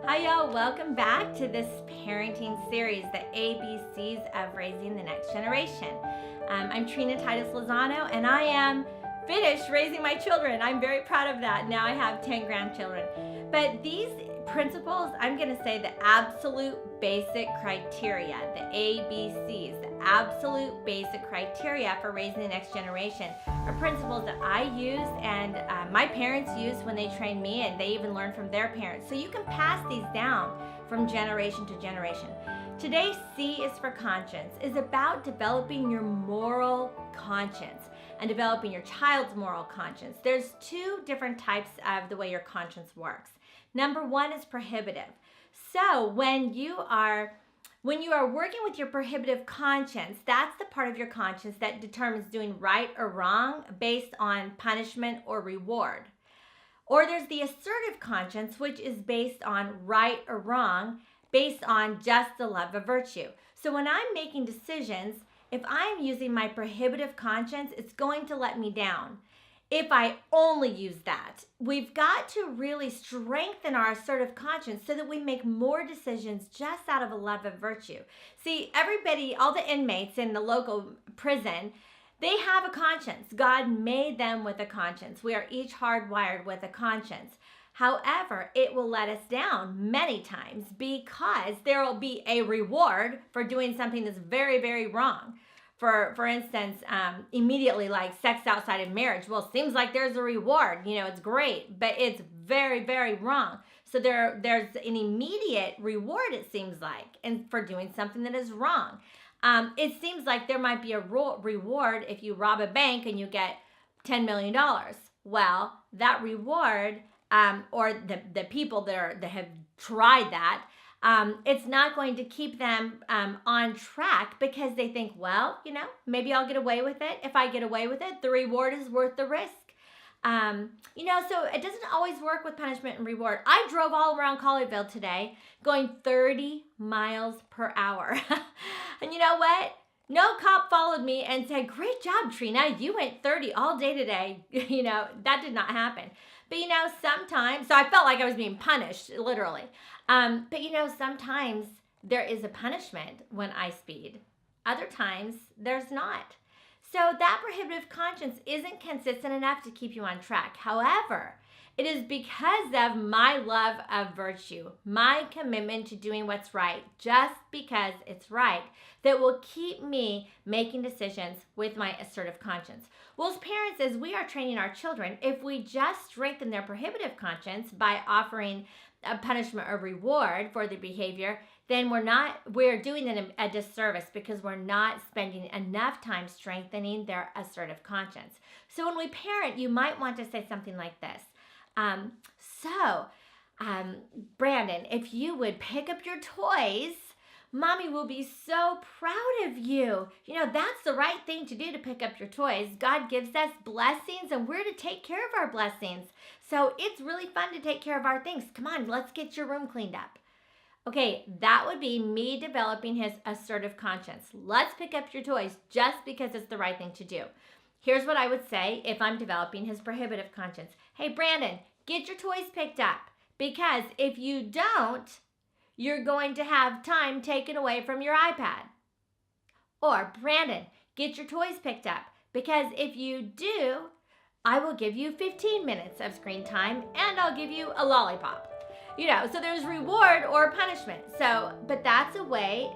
Hi y'all, welcome back to this parenting series, the ABCs of Raising the Next Generation. I'm Trina Titus Lozano and I am finished raising my children. I'm very proud of that. Now I have 10 grandchildren. But these principles, I'm going to say the absolute basic criteria, the ABCs, the absolute basic criteria for raising the next generation are principles that I use and my parents used when they trained me, and they even learned from their parents. So you can pass these down from generation to generation. Today, C is for conscience, is about developing your moral conscience and developing your child's moral conscience. There's two different types of the way your conscience works. Number one is prohibitive. So when you are working with your prohibitive conscience, that's the part of your conscience that determines doing right or wrong based on punishment or reward. Or there's the assertive conscience, which is based on right or wrong based on just the love of virtue. So when I'm making decisions, if I'm using my prohibitive conscience, it's going to let me down. If I only use that, we've got to really strengthen our assertive conscience so that we make more decisions just out of a love of virtue. See, everybody, all the inmates in the local prison, they have a conscience. God made them with a conscience. We are each hardwired with a conscience. However, it will let us down many times because there will be a reward for doing something that's very, very wrong. For instance, immediately like sex outside of marriage. Well, it seems like there's a reward. You know, it's great, but it's very, very wrong. So there's an immediate reward, it seems like, and for doing something that is wrong. It seems like there might be a reward if you rob a bank and you get $10 million. Well, that reward, or the people that have tried that, it's not going to keep them on track because they think, well, you know, maybe I'll get away with it. If I get away with it, the reward is worth the risk. So it doesn't always work with punishment and reward. I drove all around Colleyville today going 30 miles per hour. And you know what? No cop followed me and said, great job, Trina. You went 30 all day today. You know, that did not happen. But you know, sometimes, so I felt like I was being punished, literally. But you know, sometimes there is a punishment when I speed. Other times, there's not. So that prohibitive conscience isn't consistent enough to keep you on track. However, it is because of my love of virtue, my commitment to doing what's right, just because it's right, that will keep me making decisions with my assertive conscience. Well, as parents, as we are training our children, if we just strengthen their prohibitive conscience by offering a punishment or reward for the behavior, then we're doing them a disservice because we're not spending enough time strengthening their assertive conscience. So when we parent, you might want to say something like this. Brandon, if you would pick up your toys, Mommy will be so proud of you. You know, that's the right thing to do, to pick up your toys. God gives us blessings and we're to take care of our blessings. So it's really fun to take care of our things. Come on, let's get your room cleaned up. Okay, that would be me developing his assertive conscience. Let's pick up your toys just because it's the right thing to do. Here's what I would say if I'm developing his prohibitive conscience. Hey, Brandon, get your toys picked up, because if you don't, you're going to have time taken away from your iPad. Or, Brandon, get your toys picked up, because if you do, I will give you 15 minutes of screen time and I'll give you a lollipop. You know, so there's reward or punishment. So, but that's a way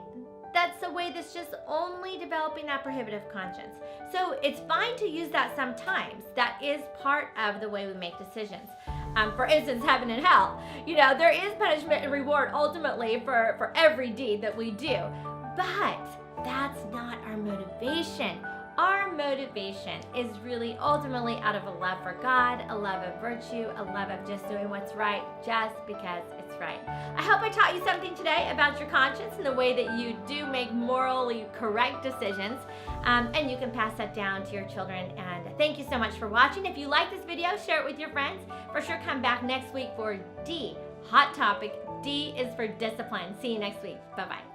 that's just only developing that prohibitive conscience. So it's fine to use that sometimes. That is part of the way we make decisions. For instance, heaven and hell. You know, there is punishment and reward ultimately for every deed that we do. But that's not our motivation. Our motivation is really ultimately out of a love for God, a love of virtue, a love of just doing what's right just because it's right. I hope I taught you something today about your conscience and the way that you do make morally correct decisions. And you can pass that down to your children. And thank you so much for watching. If you like this video, share it with your friends. For sure, come back next week for D, hot topic. D is for discipline. See you next week. Bye-bye.